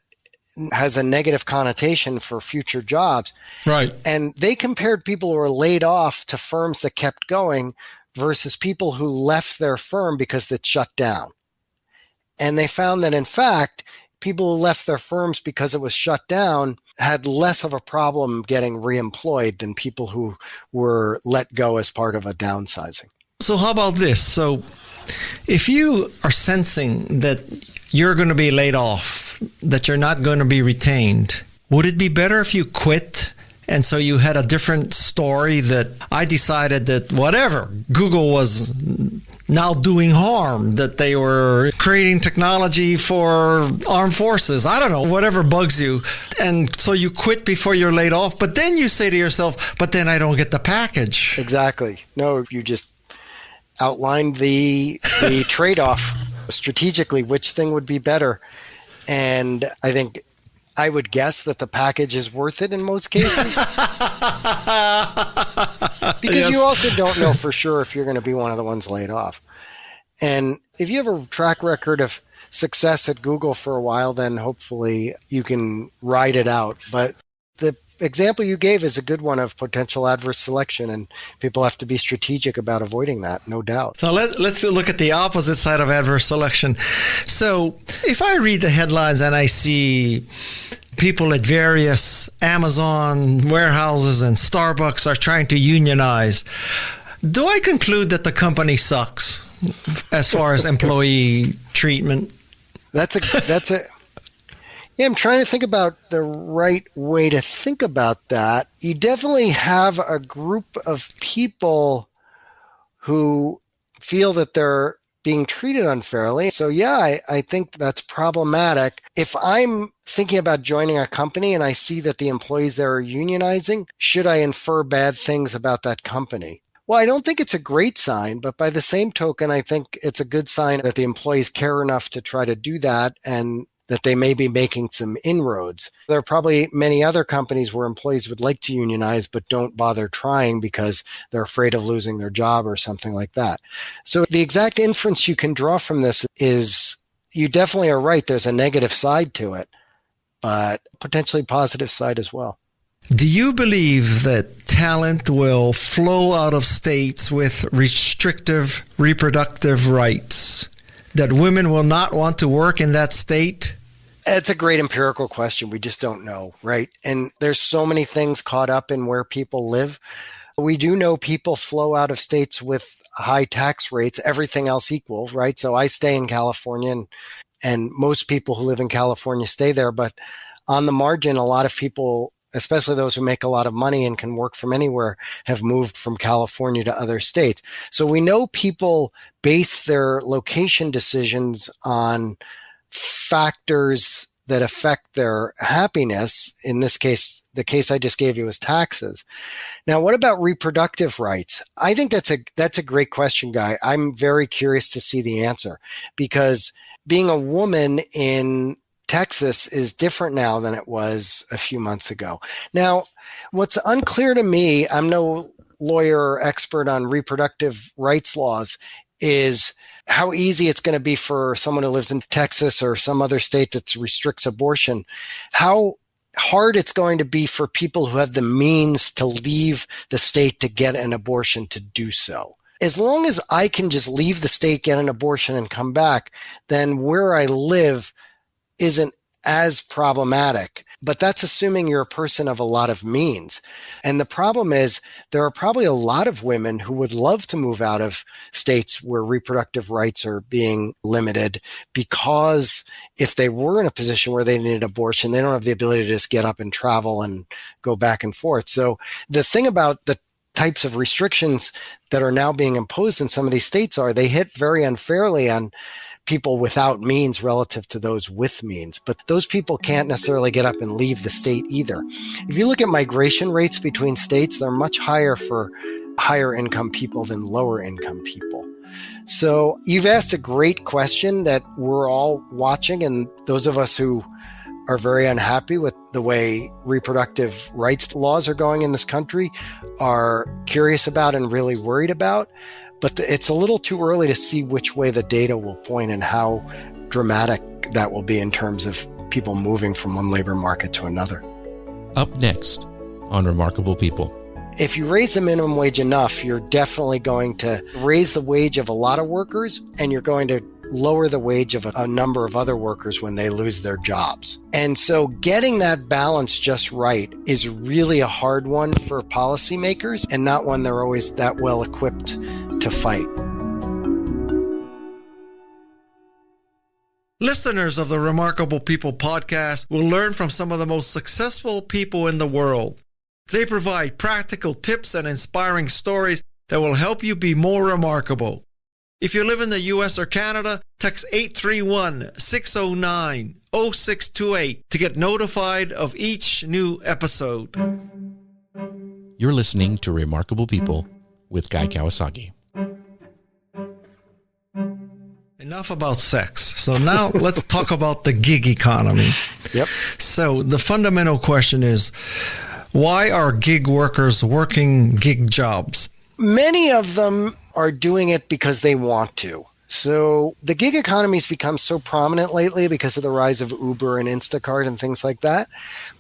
has a negative connotation for future jobs. Right. And they compared people who were laid off to firms that kept going versus people who left their firm because it shut down. And they found that, in fact, people who left their firms because it was shut down had less of a problem getting reemployed than people who were let go as part of a downsizing. So how about this? So if you are sensing that you're going to be laid off, that you're not going to be retained, would it be better if you quit? And so you had a different story that I decided that whatever, Google was now doing harm, that they were creating technology for armed forces. I don't know, whatever bugs you. And so you quit before you're laid off. But then you say to yourself, but then I don't get the package. Exactly. No, you just outlined the trade-off strategically, which thing would be better. And I think I would guess that the package is worth it in most cases. Because Yes. you also don't know for sure if you're going to be one of the ones laid off. And if you have a track record of success at Google for a while, then hopefully you can ride it out. But the example you gave is a good one of potential adverse selection, and people have to be strategic about avoiding that, no doubt. So let's look at the opposite side of adverse selection. So if I read the headlines and I see people at various Amazon warehouses and Starbucks are trying to unionize, do I conclude that the company sucks as far as employee treatment? Yeah, I'm trying to think about the right way to think about that. You definitely have a group of people who feel that they're being treated unfairly. So yeah, I think that's problematic. If I'm thinking about joining a company and I see that the employees there are unionizing, should I infer bad things about that company? Well, I don't think it's a great sign, but by the same token, I think it's a good sign that the employees care enough to try to do that and that they may be making some inroads. There are probably many other companies where employees would like to unionize but don't bother trying because they're afraid of losing their job or something like that. So the exact inference you can draw from this is you definitely are right. There's a negative side to it, but potentially positive side as well. Do you believe that talent will flow out of states with restrictive reproductive rights? That women will not want to work in that state? It's a great empirical question. We just don't know, right? And there's so many things caught up in where people live. We do know people flow out of states with high tax rates, everything else equal, right? So I stay in California and most people who live in California stay there, but on the margin, a lot of people, especially those who make a lot of money and can work from anywhere, have moved from California to other states. So we know people base their location decisions on factors that affect their happiness. In this case, the case I just gave you was taxes. Now, what about reproductive rights? I think that's a great question, Guy. I'm very curious to see the answer, because being a woman in Texas is different now than it was a few months ago. Now, what's unclear to me, I'm no lawyer or expert on reproductive rights laws, is how easy it's going to be for someone who lives in Texas or some other state that restricts abortion, how hard it's going to be for people who have the means to leave the state to get an abortion to do so. As long as I can just leave the state, get an abortion, and come back, then where I live isn't as problematic. But that's assuming you're a person of a lot of means. And the problem is there are probably a lot of women who would love to move out of states where reproductive rights are being limited, because if they were in a position where they needed abortion, they don't have the ability to just get up and travel and go back and forth. So the thing about the types of restrictions that are now being imposed in some of these states are they hit very unfairly on people without means relative to those with means. But those people can't necessarily get up and leave the state either. If you look at migration rates between states, they're much higher for higher income people than lower income people. So you've asked a great question that we're all watching, and those of us who are very unhappy with the way reproductive rights laws are going in this country are curious about and really worried about. But it's a little too early to see which way the data will point and how dramatic that will be in terms of people moving from one labor market to another. Up next on Remarkable People. If you raise the minimum wage enough, you're definitely going to raise the wage of a lot of workers, and you're going to lower the wage of a number of other workers when they lose their jobs. And so getting that balance just right is really a hard one for policymakers, and not one they're always that well equipped to fight. Listeners of the Remarkable People podcast will learn from some of the most successful people in the world. They provide practical tips and inspiring stories that will help you be more remarkable. If you live in the U.S. or Canada, text 831-609-0628 to get notified of each new episode. You're listening to Remarkable People with Guy Kawasaki. Enough about sex. So now let's talk about the gig economy. Yep. So the fundamental question is, why are gig workers working gig jobs? Many of them are doing it because they want to. So the gig economy has become so prominent lately because of the rise of Uber and Instacart and things like that.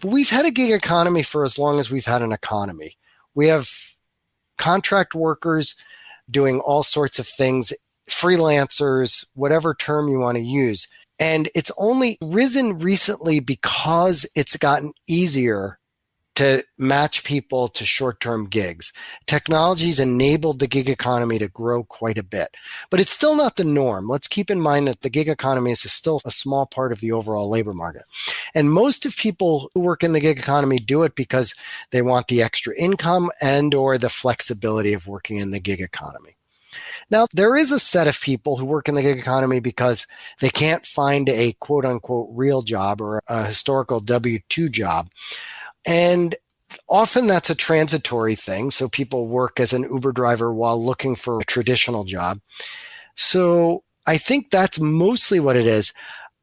But we've had a gig economy for as long as we've had an economy. We have contract workers doing all sorts of things, freelancers, whatever term you want to use. And it's only risen recently because it's gotten easier to match people to short-term gigs. Technology's enabled the gig economy to grow quite a bit, but it's still not the norm. Let's keep in mind that the gig economy is still a small part of the overall labor market. And most of people who work in the gig economy do it because they want the extra income and or the flexibility of working in the gig economy. Now, there is a set of people who work in the gig economy because they can't find a quote-unquote real job or a historical W-2 job. And often that's a transitory thing. So people work as an Uber driver while looking for a traditional job. So I think that's mostly what it is.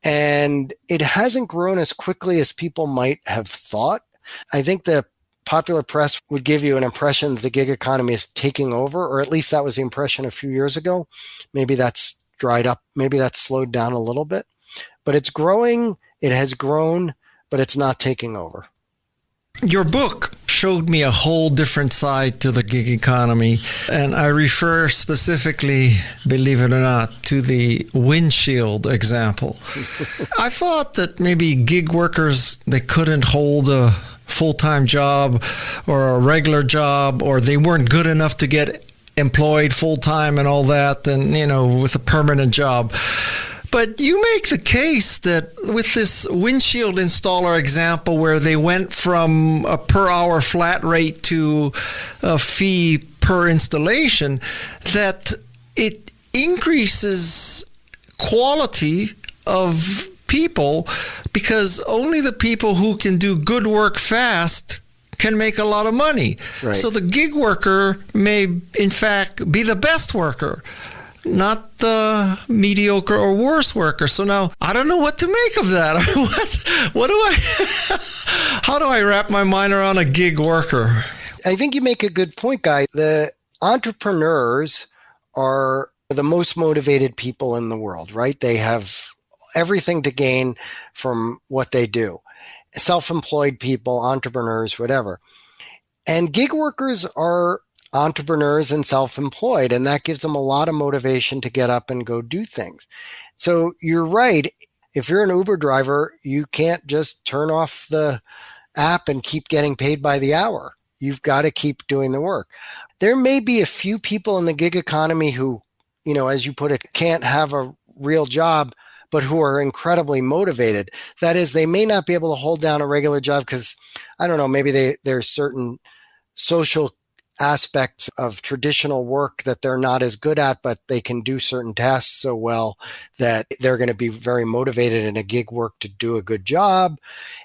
And it hasn't grown as quickly as people might have thought. I think the popular press would give you an impression that the gig economy is taking over, or at least that was the impression a few years ago. Maybe that's dried up. Maybe that's slowed down a little bit. But it's growing. It has grown, but it's not taking over. Your book showed me a whole different side to the gig economy, and I refer specifically, believe it or not, to the windshield example. I thought that maybe gig workers, they couldn't hold a full-time job or a regular job, or they weren't good enough to get employed full-time and all that, and, with a permanent job. But you make the case that with this windshield installer example where they went from a per hour flat rate to a fee per installation, that it increases quality of people because only the people who can do good work fast can make a lot of money. Right. So the gig worker may, in fact, be the best worker, not the mediocre or worse worker. So now I don't know what to make of that. How do I wrap my mind around a gig worker? I think you make a good point, Guy. The entrepreneurs are the most motivated people in the world, right? They have everything to gain from what they do. Self-employed people, entrepreneurs, whatever. And gig workers are entrepreneurs and self-employed, and that gives them a lot of motivation to get up and go do things. So you're right. If you're an Uber driver, you can't just turn off the app and keep getting paid by the hour. You've got to keep doing the work. There may be a few people in the gig economy who, as you put it, can't have a real job, but who are incredibly motivated. That is, they may not be able to hold down a regular job because, I don't know, maybe there's certain social aspects of traditional work that they're not as good at, but they can do certain tasks so well that they're going to be very motivated in a gig work to do a good job.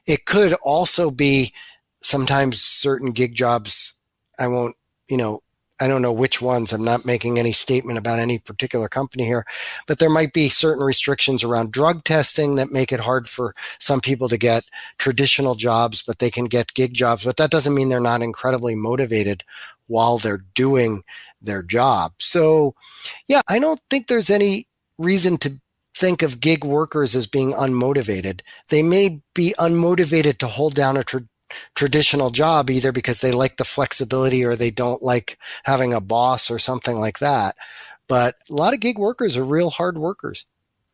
It could also be sometimes certain gig jobs, I don't know which ones. I'm not making any statement about any particular company here, but there might be certain restrictions around drug testing that make it hard for some people to get traditional jobs, but they can get gig jobs. But that doesn't mean they're not incredibly motivated while they're doing their job. So, yeah, I don't think there's any reason to think of gig workers as being unmotivated. They may be unmotivated to hold down a traditional job either because they like the flexibility or they don't like having a boss or something like that. But a lot of gig workers are real hard workers.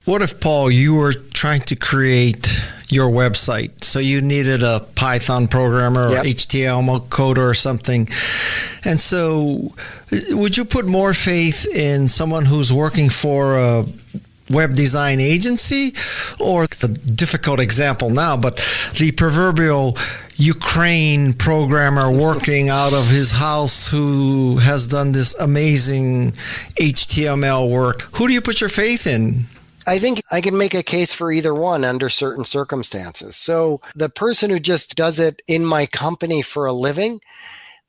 What if, Paul, you were trying to create your website? So you needed a Python programmer or HTML coder or something. And so would you put more faith in someone who's working for a web design agency? Or it's a difficult example now, but the proverbial Ukraine programmer working out of his house who has done this amazing HTML work. Who do you put your faith in? I think I can make a case for either one under certain circumstances. So the person who just does it in my company for a living,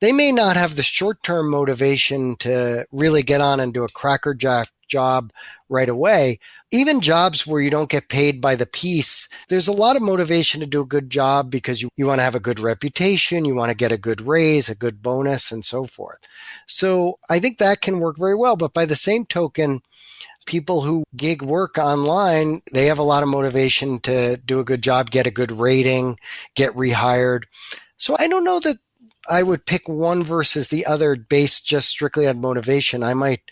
they may not have the short-term motivation to really get on and do a crackerjack job right away. Even jobs where you don't get paid by the piece, there's a lot of motivation to do a good job because you want to have a good reputation, you want to get a good raise, a good bonus, and so forth. So I think that can work very well. But by the same token, people who gig work online, they have a lot of motivation to do a good job, get a good rating, get rehired. So I don't know that I would pick one versus the other based just strictly on motivation. I might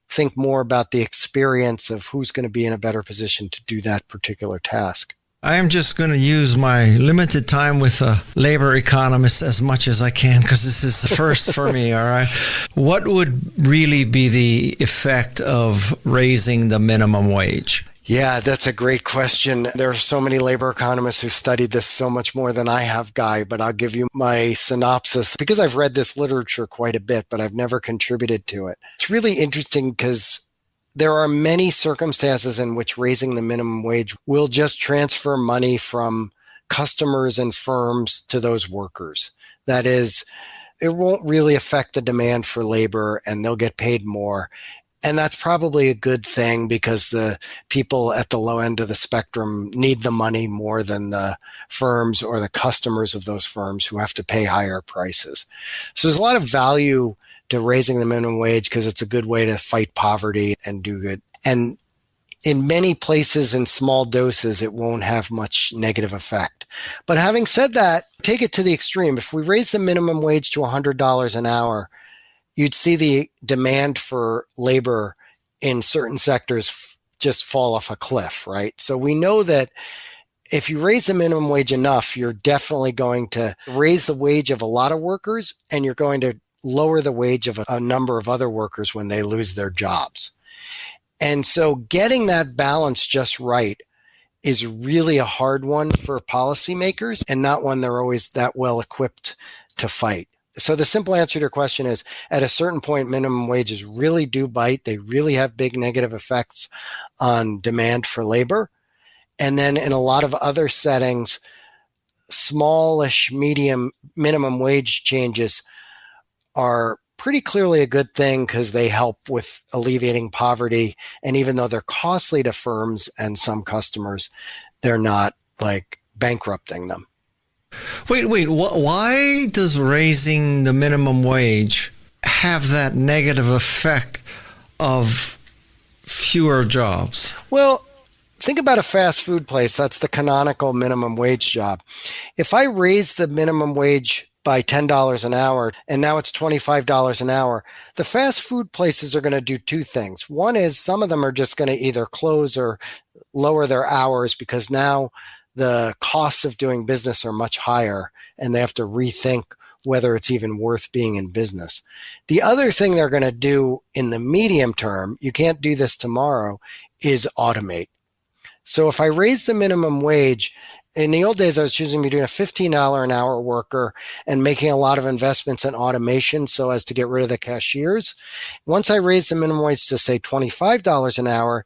think more about the experience of who's going to be in a better position to do that particular task. I am just going to use my limited time with a labor economist as much as I can because this is the first for me, all right? What would really be the effect of raising the minimum wage? Yeah, that's a great question. There are so many labor economists who studied this so much more than I have, Guy, but I'll give you my synopsis because I've read this literature quite a bit, but I've never contributed to it. It's really interesting because there are many circumstances in which raising the minimum wage will just transfer money from customers and firms to those workers. That is, it won't really affect the demand for labor and they'll get paid more. And that's probably a good thing because the people at the low end of the spectrum need the money more than the firms or the customers of those firms who have to pay higher prices. So there's a lot of value to raising the minimum wage because it's a good way to fight poverty and do good. And in many places in small doses, it won't have much negative effect. But having said that, take it to the extreme. If we raise the minimum wage to $100 an hour, you'd see the demand for labor in certain sectors just fall off a cliff, right? So we know that if you raise the minimum wage enough, you're definitely going to raise the wage of a lot of workers and you're going to lower the wage of a number of other workers when they lose their jobs. And so getting that balance just right is really a hard one for policymakers and not one they're always that well equipped to fight. So the simple answer to your question is, at a certain point, minimum wages really do bite. They really have big negative effects on demand for labor. And then in a lot of other settings, smallish, medium minimum wage changes are pretty clearly a good thing because they help with alleviating poverty. And even though they're costly to firms and some customers, they're not like bankrupting them. Wait, why does raising the minimum wage have that negative effect of fewer jobs? Well, think about a fast food place. That's the canonical minimum wage job. If I raise the minimum wage by $10 an hour and now it's $25 an hour, the fast food places are going to do two things. One is some of them are just going to either close or lower their hours because now the costs of doing business are much higher and they have to rethink whether it's even worth being in business. The other thing they're going to do in the medium term, you can't do this tomorrow, is automate. So if I raise the minimum wage, in the old days, I was choosing between a $15 an hour worker and making a lot of investments in automation so as to get rid of the cashiers. Once I raise the minimum wage to say $25 an hour,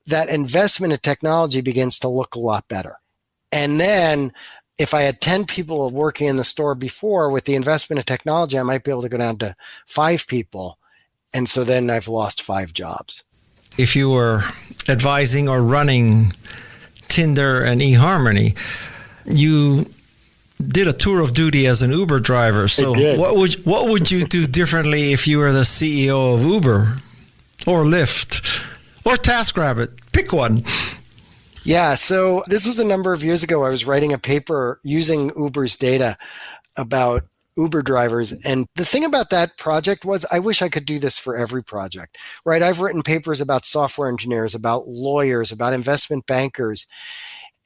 that investment in technology begins to look a lot better. And then if I had 10 people working in the store before, with the investment in technology, I might be able to go down to 5 people. And so then I've lost 5 jobs. If you were advising or running Tinder and eHarmony, you did a tour of duty as an Uber driver. So what would you do differently if you were the CEO of Uber or Lyft or TaskRabbit? Pick one. Yeah, so this was a number of years ago. I was writing a paper using Uber's data about Uber drivers. And the thing about that project was I wish I could do this for every project, right? I've written papers about software engineers, about lawyers, about investment bankers.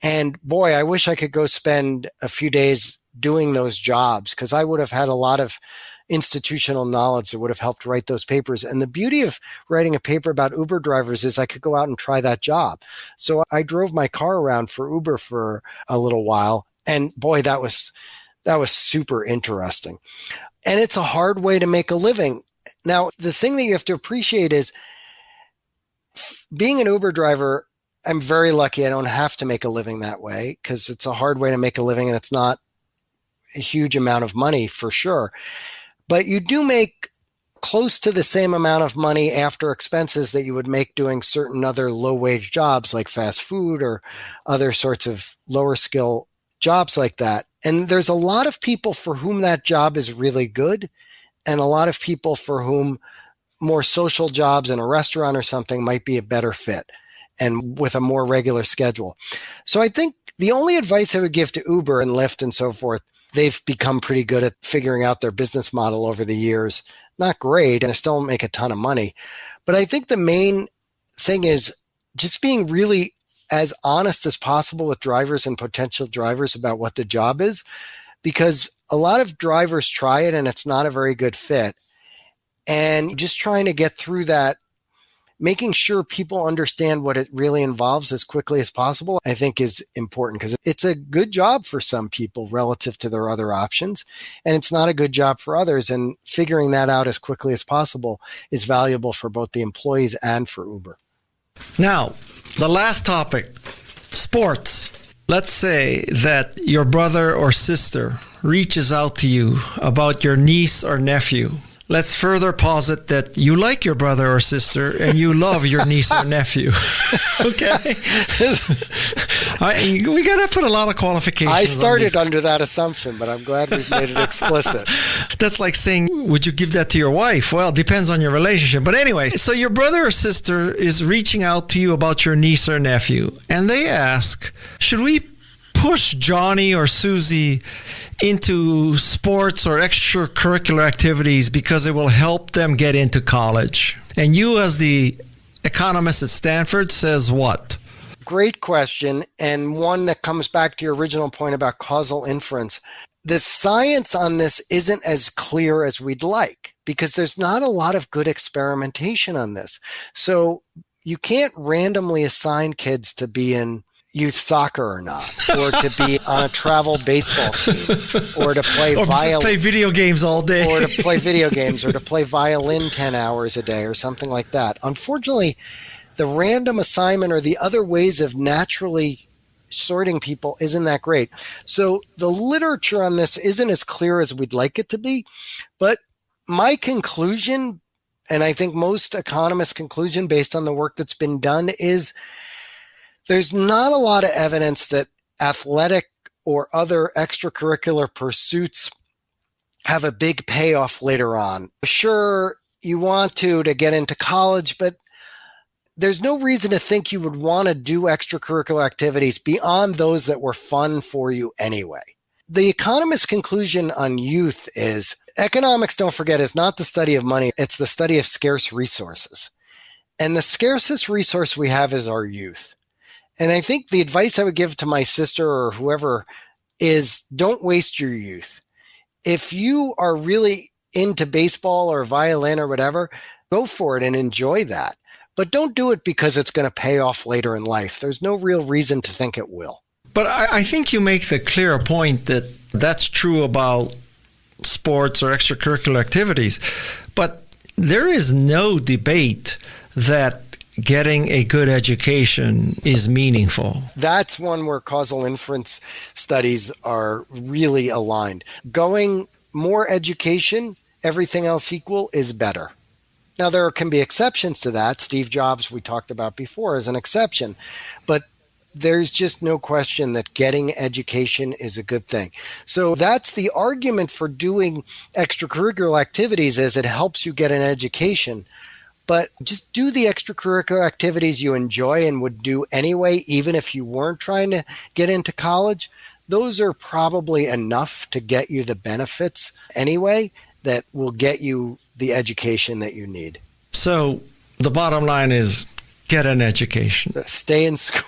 And boy, I wish I could go spend a few days doing those jobs because I would have had a lot of institutional knowledge that would have helped write those papers. And the beauty of writing a paper about Uber drivers is I could go out and try that job. So I drove my car around for Uber for a little while. And boy, that was super interesting. And it's a hard way to make a living. Now, the thing that you have to appreciate is being an Uber driver, I'm very lucky I don't have to make a living that way because it's a hard way to make a living and it's not a huge amount of money for sure. But you do make close to the same amount of money after expenses that you would make doing certain other low-wage jobs like fast food or other sorts of lower skill jobs like that. And there's a lot of people for whom that job is really good and a lot of people for whom more social jobs in a restaurant or something might be a better fit and with a more regular schedule. So I think the only advice I would give to Uber and Lyft and so forth, they've become pretty good at figuring out their business model over the years. Not great, and they still don't make a ton of money. But I think the main thing is just being really as honest as possible with drivers and potential drivers about what the job is, because a lot of drivers try it and it's not a very good fit. And just trying to get through that, making sure people understand what it really involves as quickly as possible, I think is important because it's a good job for some people relative to their other options. And it's not a good job for others. And figuring that out as quickly as possible is valuable for both the employees and for Uber. Now, the last topic, sports. Let's say that your brother or sister reaches out to you about your niece or nephew. Let's further posit that you like your brother or sister and you love your niece or nephew. Okay? We got to put a lot of qualifications. I started under that assumption, but I'm glad we've made it explicit. That's like saying, would you give that to your wife? Well, it depends on your relationship. But anyway, so your brother or sister is reaching out to you about your niece or nephew, and they ask, should we push Johnny or Susie into sports or extracurricular activities because it will help them get into college? And you, as the economist at Stanford, says what? Great question, and one that comes back to your original point about causal inference. The science on this isn't as clear as we'd like because there's not a lot of good experimentation on this. So you can't randomly assign kids to be in youth soccer or not, or to be on a travel baseball team, or to play just play video games all day, or to play video games, or to play violin 10 hours a day, or something like that. Unfortunately, the random assignment or the other ways of naturally sorting people isn't that great. So the literature on this isn't as clear as we'd like it to be, but my conclusion, and I think most economists' conclusion based on the work that's been done, is there's not a lot of evidence that athletic or other extracurricular pursuits have a big payoff later on. Sure, you want to get into college, but there's no reason to think you would want to do extracurricular activities beyond those that were fun for you anyway. The economist's conclusion on youth is economics, don't forget, is not the study of money. It's the study of scarce resources. And the scarcest resource we have is our youth. And I think the advice I would give to my sister or whoever is don't waste your youth. If you are really into baseball or violin or whatever, go for it and enjoy that. But don't do it because it's going to pay off later in life. There's no real reason to think it will. But I think you make the clear point that that's true about sports or extracurricular activities. But there is no debate that getting a good education is meaningful. That's one where causal inference studies are really aligned. Going more education, everything else equal, is better. Now, there can be exceptions to that. Steve Jobs, we talked about before, is an exception. But there's just no question that getting education is a good thing. So that's the argument for doing extracurricular activities, is it helps you get an education. But just do the extracurricular activities you enjoy and would do anyway, even if you weren't trying to get into college. Those are probably enough to get you the benefits anyway that will get you the education that you need. So the bottom line is get an education. Stay in school.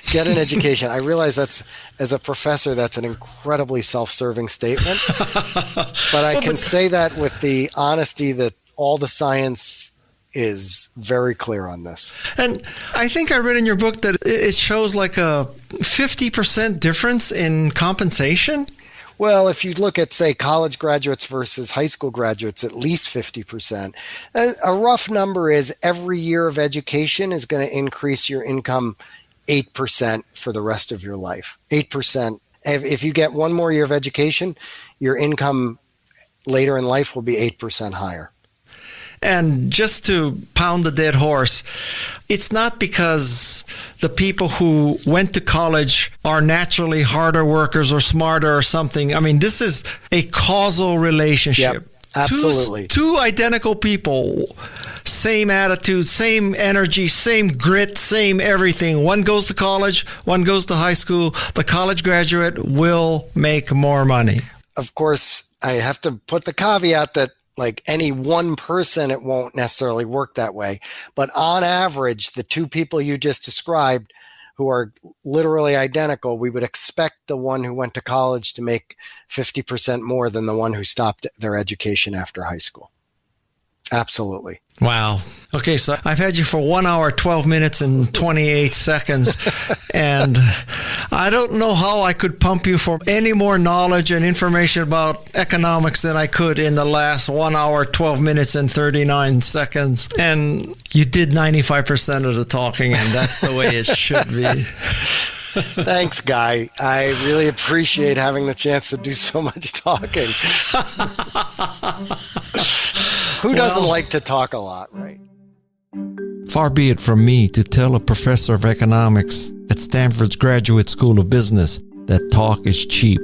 Get an education. I realize that's, as a professor, that's an incredibly self-serving statement. But I can say that with the honesty that all the science is very clear on this. And I think I read in your book that it shows like a 50% difference in compensation. Well, if you look at, say, college graduates versus high school graduates, at least 50%. A rough number is every year of education is going to increase your income 8% for the rest of your life. 8%. If you get one more year of education, your income later in life will be 8% higher. And just to pound the dead horse, it's not because the people who went to college are naturally harder workers or smarter or something. I mean, this is a causal relationship. Yep, absolutely. Two identical people, same attitude, same energy, same grit, same everything. One goes to college, one goes to high school. The college graduate will make more money. Of course, I have to put the caveat that like any one person, it won't necessarily work that way. But on average, the two people you just described who are literally identical, we would expect the one who went to college to make 50% more than the one who stopped their education after high school. Absolutely. Wow. Okay, so I've had you for 1 hour, 12 minutes, and 28 seconds. And I don't know how I could pump you for any more knowledge and information about economics than I could in the last 1 hour, 12 minutes, and 39 seconds. And you did 95% of the talking, and that's the way it should be. Thanks, Guy. I really appreciate having the chance to do so much talking. Who doesn't like to talk a lot, right? Far be it from me to tell a professor of economics at Stanford's Graduate School of Business that talk is cheap,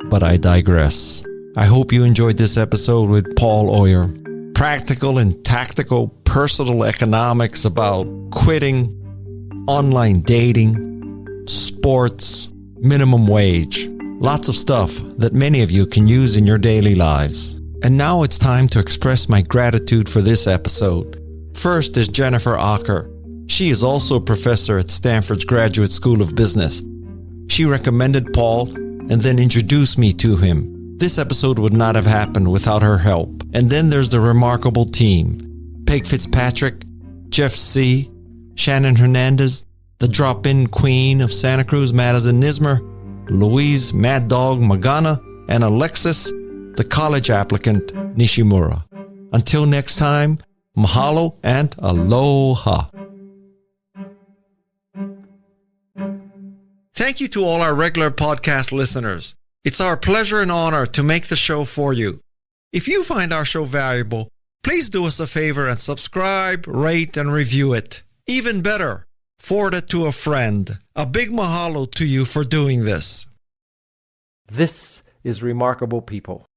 but I digress. I hope you enjoyed this episode with Paul Oyer. Practical and tactical personal economics about quitting, online dating, sports, minimum wage. Lots of stuff that many of you can use in your daily lives. And now it's time to express my gratitude for this episode. First is Jennifer Acker. She is also a professor at Stanford's Graduate School of Business. She recommended Paul and then introduced me to him. This episode would not have happened without her help. And then there's the remarkable team: Peg Fitzpatrick, Jeff C., Shannon Hernandez, the drop-in queen of Santa Cruz, Madison Nismer, Louise Mad Dog Magana, and Alexis, the college applicant Nishimura. Until next time, mahalo and aloha. Thank you to all our regular podcast listeners. It's our pleasure and honor to make the show for you. If you find our show valuable, please do us a favor and subscribe, rate, and review it. Even better, forward it to a friend. A big mahalo to you for doing this. This is Remarkable People.